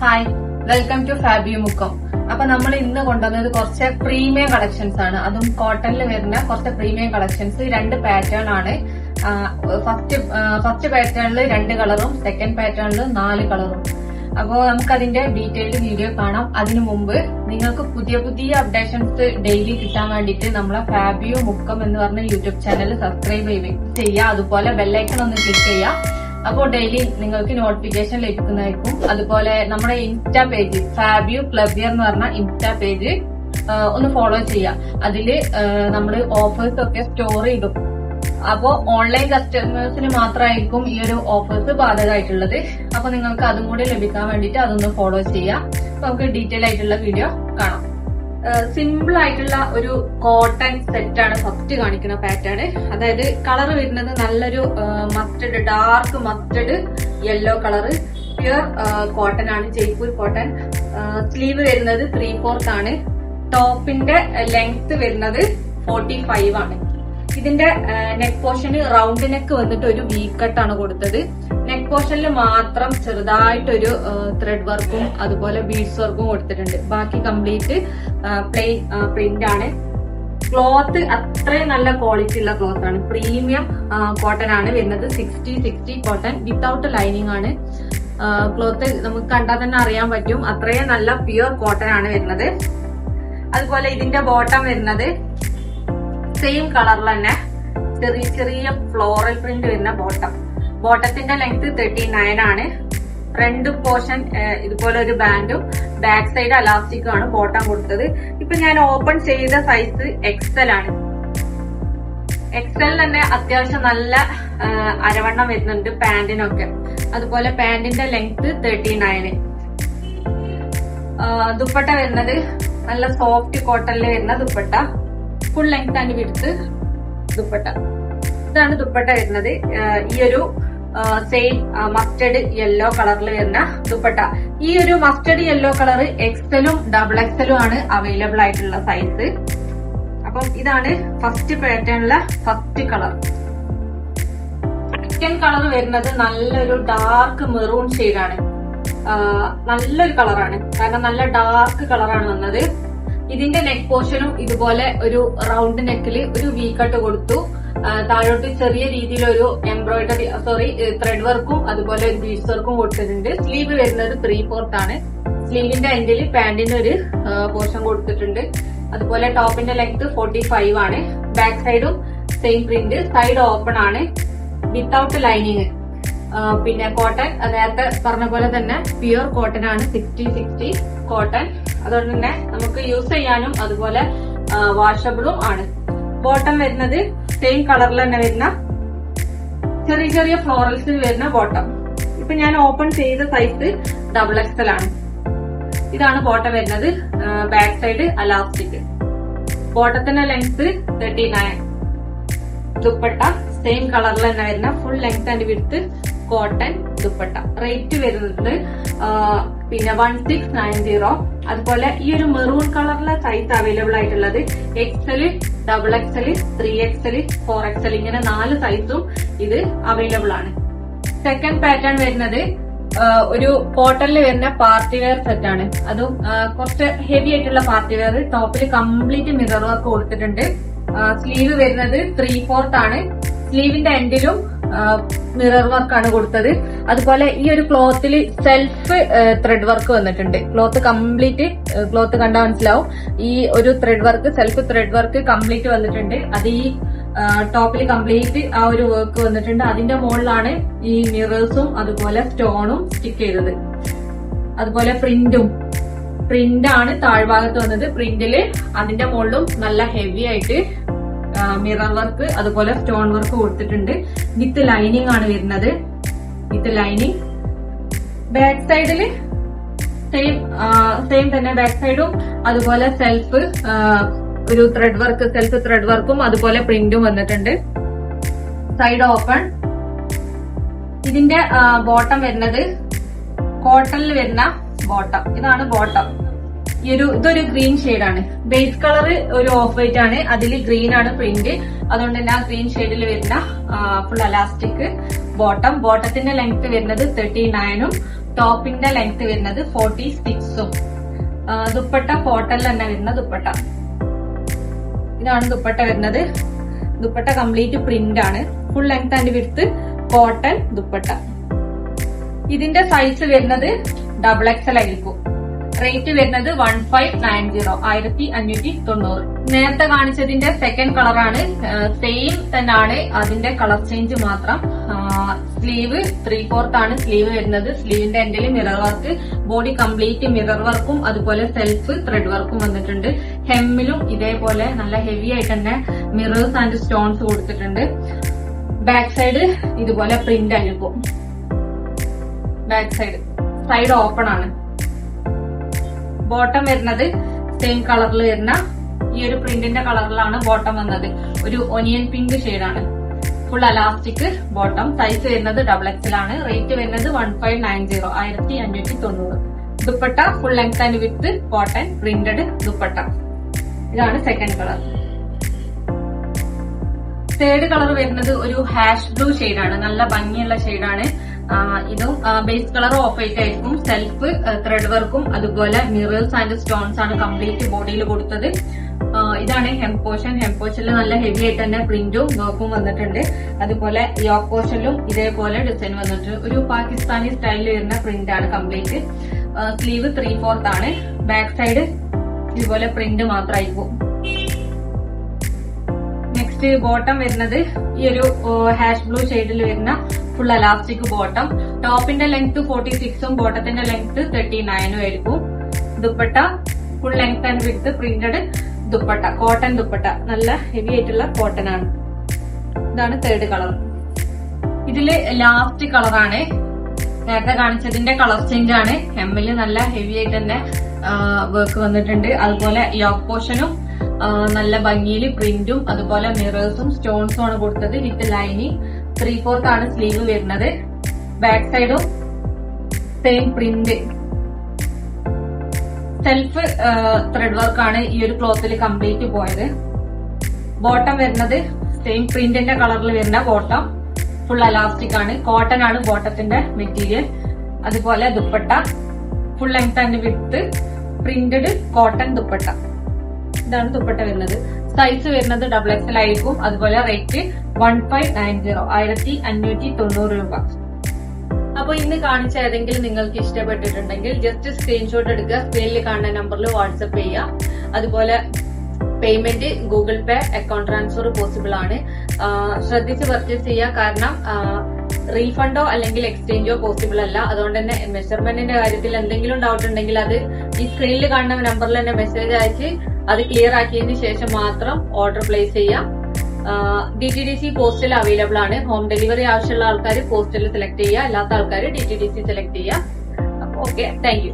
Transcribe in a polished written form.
Hi, welcome to ഫാബിയു മുക്കം. അപ്പൊ നമ്മൾ ഇന്ന് കൊണ്ടുവന്നത് കുറച്ച് പ്രീമിയം കളക്ഷൻസ് ആണ്. അതും കോട്ടണിൽ വരുന്ന കുറച്ച് പ്രീമിയം കളക്ഷൻസ്. രണ്ട് പാറ്റേൺ ആണ്. ഫസ്റ്റ് പാറ്റേണിൽ 2 കളറും സെക്കൻഡ് പാറ്റേണിൽ 4 കളറും. അപ്പോ നമുക്ക് അതിന്റെ ഡീറ്റെയിൽഡ് വീഡിയോ കാണാം. അതിനു മുമ്പ് നിങ്ങൾക്ക് പുതിയ പുതിയ അപ്ഡേഷൻസ് ഡെയിലി കിട്ടാൻ വേണ്ടിയിട്ട് നമ്മളെ ഫാബിയു മുക്കം എന്ന് പറഞ്ഞ യൂട്യൂബ് ചാനൽ സബ്സ്ക്രൈബ് ചെയ്യുക. അതുപോലെ ബെല്ലൈക്കൺ ഒന്ന് ക്ലിക്ക് ചെയ്യുക. അപ്പോൾ ഡെയിലി നിങ്ങൾക്ക് നോട്ടിഫിക്കേഷൻ ലഭിക്കുന്നതായിരിക്കും. അതുപോലെ നമ്മുടെ ഇൻസ്റ്റാ പേജ് ഫാബിയു ക്ലബിയർ എന്ന് പറഞ്ഞ ഇൻസ്റ്റാ പേജ് ഒന്ന് ഫോളോ ചെയ്യുക. അതില് നമ്മൾ ഓഫേഴ്സ് ഒക്കെ സ്റ്റോർ ചെയ്തു. അപ്പോ ഓൺലൈൻ കസ്റ്റമേഴ്സിന് മാത്രമായിരിക്കും ഈ ഒരു ഓഫേഴ്സ് ബാധകമായിട്ടുള്ളത്. അപ്പൊ നിങ്ങൾക്ക് അതും കൂടി ലഭിക്കാൻ വേണ്ടിയിട്ട് അതൊന്ന് ഫോളോ ചെയ്യാം. അപ്പൊ നമുക്ക് ഡീറ്റെയിൽ ആയിട്ടുള്ള വീഡിയോ കാണാം. സിമ്പിൾ ആയിട്ടുള്ള ഒരു കോട്ടൺ സെറ്റ് ആണ് ഫസ്റ്റ് കാണിക്കുന്ന പാറ്റേൺ. അതായത് കളർ വരുന്നത് നല്ലൊരു mustard, dark mustard yellow colour, pure cotton ആണ്, ജയ്പൂർ കോട്ടൺ. സ്ലീവ് വരുന്നത് 3/4 ആണ്. ടോപ്പിന്റെ ലെങ്ത് വരുന്നത് 45 ആണ്. ഇതിന്റെ നെക്ക് പോർഷന് റൗണ്ട് നെക്ക് വന്നിട്ട് ഒരു വി കട്ടാണ് കൊടുത്തത്. നെക്ക് പോർഷനിൽ മാത്രം ചെറുതായിട്ടൊരു ത്രെഡ് വർക്കും അതുപോലെ ബീഡ്സ് വർക്കും കൊടുത്തിട്ടുണ്ട്. ബാക്കി കംപ്ലീറ്റ് പ്ലെയിൻ പ്രിന്റ് ആണ്. ക്ലോത്ത് അത്രയും നല്ല ക്വാളിറ്റി ഉള്ള ക്ലോത്ത് ആണ്. പ്രീമിയം കോട്ടൺ ആണ് വരുന്നത്. 60 കോട്ടൺ വിത്തൗട്ട് ലൈനിങ് ആണ്. ക്ലോത്ത് നമുക്ക് കണ്ടാൽ തന്നെ അറിയാൻ പറ്റും. അത്രയും നല്ല പ്യുർ കോട്ടൺ ആണ് വരുന്നത്. അതുപോലെ ഇതിന്റെ ബോട്ടം വരുന്നത് സെയിം കളറിൽ തന്നെ ചെറിയ ചെറിയ ഫ്ലോറൽ പ്രിന്റ് വരുന്ന ബോട്ടം. ബോട്ടത്തിന്റെ ലെങ്ത് 39 ആണ്. ഫ്രണ്ട് പോർഷൻ ഇതുപോലെ ഒരു ബാൻഡും ബാക്ക് സൈഡ് അലാസ്റ്റിക്കും ആണ് ബോട്ടം കൊടുത്തത്. ഇപ്പൊ ഞാൻ ഓപ്പൺ ചെയ്ത സൈസ് എക്സൽ ആണ്. എക്സൽ തന്നെ അത്യാവശ്യം നല്ല അരവണ്ണം വരുന്നുണ്ട് പാന്റിനൊക്കെ. അതുപോലെ പാന്റിന്റെ ലെങ്ത് 39. ദുപ്പട്ട വരുന്നത് നല്ല സോഫ്റ്റ് കോട്ടണിൽ വരുന്ന dupatta. Full length and width dupatta. ഇതാണ് ദുപ്പട്ട വരുന്നത്. ഈ ഒരു സെയിം മസ്റ്റർഡ് യെല്ലോ കളറിൽ വരുന്ന ദുപ്പട്ട. ഈ ഒരു മസ്റ്റർഡ് യെല്ലോ കളർ എക്സലും XXL ആണ് അവൈലബിൾ ആയിട്ടുള്ള സൈസ്. അപ്പം ഇതാണ് ഫസ്റ്റ് പാറ്റേണിലെ ഫസ്റ്റ് കളർ. സെക്കൻഡ് കളർ വരുന്നത് നല്ലൊരു ഡാർക്ക് മെറൂൺ ഷെയ്ഡാണ്. നല്ലൊരു കളറാണ്, കാരണം നല്ല ഡാർക്ക് കളറാണ് വന്നത്. ഇതിന്റെ നെക്ക് പോർഷനും ഇതുപോലെ ഒരു റൗണ്ട് നെക്കില് ഒരു വി കട്ട് കൊടുത്തു. താഴോട്ട് ചെറിയ രീതിയിലൊരു എംബ്രോയിഡറി ത്രെഡ് വർക്കും അതുപോലെ ഒരു ബീഡ്സ് വർക്കും കൊടുത്തിട്ടുണ്ട്. സ്ലീവ് വരുന്നത് 3/4 ആണ്. സ്ലീവിന്റെ എൻഡിൽ പാന്റിന് ഒരു പോർഷൻ കൊടുത്തിട്ടുണ്ട്. അതുപോലെ ടോപ്പിന്റെ ലെങ്ത് 45 ആണ്. ബാക്ക് സൈഡും സെയിം പ്രിന്റ്. സൈഡ് ഓപ്പൺ ആണ് വിത്തൗട്ട് ലൈനിങ്. പിന്നെ കോട്ടൺ നേരത്തെ പറഞ്ഞ പോലെ തന്നെ പ്യുർ കോട്ടൺ ആണ്. 60 കോട്ടൺ. അതുകൊണ്ട് തന്നെ നമുക്ക് യൂസ് ചെയ്യാനും അതുപോലെ വാഷബിളും ആണ്. ബോട്ടം വരുന്നത് സെയിം കളറിൽ തന്നെ വരുന്ന ചെറിയ ചെറിയ ഫ്ലോറൽസിൽ വരുന്ന ബോട്ടം. ഇപ്പൊ ഞാൻ ഓപ്പൺ ചെയ്ത സൈസ് XXL ആണ്. ഇതാണ് ബോട്ടം വരുന്നത്. Back side elastic. ബോട്ടത്തിന്റെ ലെങ്ത് 39. ദുപ്പട്ട സെയിം കളറിൽ തന്നെ വരുന്ന full length and width cotton dupatta. Rate വരുന്നത് പിന്നെ 1690. അതുപോലെ ഈ ഒരു മെറൂൺ കളറിലെ സൈസ് അവൈലബിൾ ആയിട്ടുള്ളത് XL, XXL, 3XL, 4XL ഇങ്ങനെ 4 സൈസും ഇത് അവൈലബിൾ ആണ്. സെക്കൻഡ് പാറ്റേൺ വരുന്നത് ഒരു കോട്ടണിൽ വരുന്ന പാർട്ടി വെയർ സെറ്റ് ആണ്. അതും കുറച്ച് ഹെവി ആയിട്ടുള്ള പാർട്ടി വെയർ. ടോപ്പിൽ കംപ്ലീറ്റ് മിറർ വർക്ക് കൊടുത്തിട്ടുണ്ട്. സ്ലീവ് വരുന്നത് 3/4 ആണ്. സ്ലീവിന്റെ എൻഡിലും മിറർ വർക്കാണ് കൊടുത്തത്. അതുപോലെ ഈ ഒരു ക്ലോത്തിൽ സെൽഫ് ത്രെഡ് വർക്ക് വന്നിട്ടുണ്ട്. ക്ലോത്ത് കംപ്ലീറ്റ്, ക്ലോത്ത് കണ്ടാൽ മനസ്സിലാവും. ഈ ഒരു thread work, self thread work complete വന്നിട്ടുണ്ട്. അത് ഈ ടോപ്പിൽ കംപ്ലീറ്റ് ആ ഒരു വർക്ക് വന്നിട്ടുണ്ട്. അതിന്റെ മുകളിലാണ് ഈ മിറേഴ്സും അതുപോലെ സ്റ്റോണും സ്റ്റിക്ക് ചെയ്തത്. അതുപോലെ പ്രിന്റാണ് താഴ്ഭാഗത്ത് വന്നത്. പ്രിന്റില് അതിന്റെ മുകളിലും നല്ല ഹെവി ആയിട്ട് മിറർ വർക്ക് അതുപോലെ സ്റ്റോൺ വർക്ക് കൊടുത്തിട്ടുണ്ട്. വിത്ത് ലൈനിങ് ആണ് വരുന്നത്. With lining. ബാക്ക് സൈഡില് സെയിം തന്നെ ബാക്ക് സൈഡും അതുപോലെ സെൽഫ് ഒരു ത്രെഡ് വർക്ക്, സെൽഫ് ത്രെഡ് വർക്കും അതുപോലെ പ്രിന്റും വന്നിട്ടുണ്ട്. Side open. ഇതിന്റെ ബോട്ടം വരുന്നത് കോട്ടണിൽ വരുന്ന ബോട്ടം. ഇതാണ് ബോട്ടം. ഇതൊരു ഗ്രീൻ ഷെയ്ഡാണ്. ബേസ് കളർ ഒരു ഓഫ് വൈറ്റ് ആണ്. അതിൽ ഗ്രീൻ ആണ് പ്രിന്റ്. അതുകൊണ്ട് തന്നെ ആ ഗ്രീൻ ഷെയ്ഡിൽ വരുന്ന ഫുൾ അലാസ്റ്റിക് ബോട്ടത്തിന്റെ ലെങ്ത് വരുന്നത് 39ഉം ടോപ്പിന്റെ ലെങ്ത് വരുന്നത് 46ഉം. ദുപ്പട്ട കോട്ടണിൽ തന്നെ വരുന്ന ദുപ്പട്ട. ഇതാണ് ദുപ്പട്ട വരുന്നത്. ദുപ്പട്ട കംപ്ലീറ്റ് പ്രിന്റ് ആണ്. Full length and width cotton dupatta. ഇതിന്റെ സൈസ് വരുന്നത് XXL ആയിരിക്കും. റേറ്റ് വരുന്നത് 1590, 1590. നേരത്തെ കാണിച്ചതിന്റെ സെക്കൻഡ് കളറാണ്. സെയിം തന്നെയാണ്, അതിന്റെ കളർ ചേഞ്ച് മാത്രം. സ്ലീവ് 3/4 ആണ് സ്ലീവ് വരുന്നത്. സ്ലീവിന്റെ എൻഡിൽ mirror work, body complete mirror വർക്കും അതുപോലെ സെൽഫ് ത്രെഡ് വർക്കും വന്നിട്ടുണ്ട്. ഹെമ്മിലും ഇതേപോലെ നല്ല ഹെവി ആയിട്ട് തന്നെ മിറേഴ്സ് ആൻഡ് സ്റ്റോൺസ് കൊടുത്തിട്ടുണ്ട്. ബാക്ക് സൈഡ് ഇതുപോലെ പ്രിന്റ് ആയിരിക്കും. ബാക്ക് സൈഡ് ഓപ്പൺ ആണ്. ബോട്ടം വരുന്നത് സെയിം കളറിൽ വരുന്ന ഈ ഒരു പ്രിന്റിന്റെ കളറിലാണ് ബോട്ടം വന്നത്. ഒരു ഒനിയൻ പിങ്ക് ഷെയ്ഡാണ്. Full elastic bottom. സൈസ് വരുന്നത് XXL ആണ്. റേറ്റ് വരുന്നത് 1590, 1590. Dupatta full length and with cotton printed dupatta. ഇതാണ് സെക്കൻഡ് കളർ. തേർഡ് കളർ വരുന്നത് ഒരു ഹാഷ് ബ്ലൂ ഷെയ്ഡാണ്. നല്ല ഭംഗിയുള്ള ഷെയ്ഡാണ്. ഇതും ബേസ് കളർ ഓഫ് വൈറ്റ് ആയിരിക്കും. സെൽഫ് ത്രെഡ് വർക്കും അതുപോലെ മിറേഴ്സ് ആൻഡ് സ്റ്റോൺസ് ആണ് കംപ്ലീറ്റ് ബോഡിയിൽ കൊടുത്തത്. ഇതാണ് ഹെം പോർഷൻ. ഹെം പോർഷനിൽ നല്ല ഹെവി ആയിട്ട് തന്നെ പ്രിന്റും വർക്കും വന്നിട്ടുണ്ട്. അതുപോലെ യോക്ക് പോർഷനിലും ഇതേപോലെ ഡിസൈൻ വന്നിട്ടുണ്ട്. ഒരു പാകിസ്ഥാനി സ്റ്റൈലിൽ വരുന്ന പ്രിന്റ് ആണ് കംപ്ലീറ്റ്. സ്ലീവ് 3/4 ആണ്. ബാക്ക് സൈഡ് ഇതുപോലെ പ്രിന്റ് മാത്രമായിരിക്കും. നെക്സ്റ്റ് ബോട്ടം വരുന്നത് ഈ ഒരു ഹാഷ് ബ്ലൂ ഷെയ്ഡിൽ വരുന്ന ഫുൾ അലാസ്റ്റിക് ബോട്ടം. ടോപ്പിന്റെ ലെങ്ത് 46ഉം ബോട്ടത്തിന്റെ ലെങ്ത് 39ഉം ആയിരിക്കും. Dupatta full length and width printed dupatta, cotton dupatta. നല്ല ഹെവി ആയിട്ടുള്ള കോട്ടൺ ആണ്. ഇതാണ് തേർഡ് കളർ. ഇതില് ലാസ്റ്റ് കളറാണ്. നേരത്തെ കാണിച്ചതിന്റെ കളർ ചേഞ്ച് ആണ്. ഹെമ്മില് നല്ല ഹെവി ആയിട്ട് തന്നെ വർക്ക് വന്നിട്ടുണ്ട്. അതുപോലെ യോക്ക് പോർഷനും നല്ല ഭംഗിയിൽ പ്രിന്റും അതുപോലെ മിറേഴ്സും സ്റ്റോൺസും ആണ് കൊടുത്തത്. വിത്ത് ലൈനിങ് 3/4 ആണ് സ്ലീവ് വരുന്നത്. ബാക്ക് സൈഡും same print. Self thread work ആണ് ഈ ഒരു ക്ലോത്തിൽ കംപ്ലീറ്റ് പോയത്. ബോട്ടം വരുന്നത് സെയിം പ്രിന്റിന്റെ കളറിൽ വരുന്ന ബോട്ടം. ഫുൾ അലാസ്റ്റിക് ആണ്. കോട്ടൺ ആണ് ബോട്ടത്തിന്റെ മെറ്റീരിയൽ. അതുപോലെ dupatta full length and width printed cotton dupatta. ഇതാണ് ദുപ്പട്ട വരുന്നത്. സൈസ് വരുന്നത് XXL ആയിരിക്കും. അതുപോലെ റേറ്റ് 1590, 1590 രൂപ. അപ്പൊ ഇന്ന് കാണിച്ച ഏതെങ്കിലും നിങ്ങൾക്ക് ഇഷ്ടപ്പെട്ടിട്ടുണ്ടെങ്കിൽ ജസ്റ്റ് സ്ക്രീൻഷോട്ട് എടുക്കുക. സ്ക്രീനിൽ കാണുന്ന നമ്പറിൽ വാട്സ്ആപ്പ് ചെയ്യുക. അതുപോലെ പേയ്മെന്റ് ഗൂഗിൾ പേ, അക്കൗണ്ട് ട്രാൻസ്ഫർ പോസിബിൾ ആണ്. ശ്രദ്ധിച്ച് പർച്ചേസ് ചെയ്യുക. കാരണം റീഫണ്ടോ അല്ലെങ്കിൽ എക്സ്ചേഞ്ചോ പോസിബിൾ അല്ല. അതുകൊണ്ട് തന്നെ മെഷർമെന്റിന്റെ കാര്യത്തിൽ എന്തെങ്കിലും ഡൗട്ട് ഉണ്ടെങ്കിൽ അത് ഈ സ്ക്രീനിൽ കാണുന്ന നമ്പറിൽ തന്നെ മെസ്സേജ് അയച്ച് അത് ക്ലിയർ ആക്കിയതിന് ശേഷം മാത്രം ഓർഡർ പ്ലേസ് ചെയ്യാം. DTDC പോസ്റ്റിൽ അവൈലബിൾ ആണ്. ഹോം ഡെലിവറി ആവശ്യമുള്ള ആൾക്കാർ പോസ്റ്റിൽ സെലക്ട് ചെയ്യുക, അല്ലാത്ത ആൾക്കാർ DTDC സെലക്ട് ചെയ്യുക. Okay, thank you.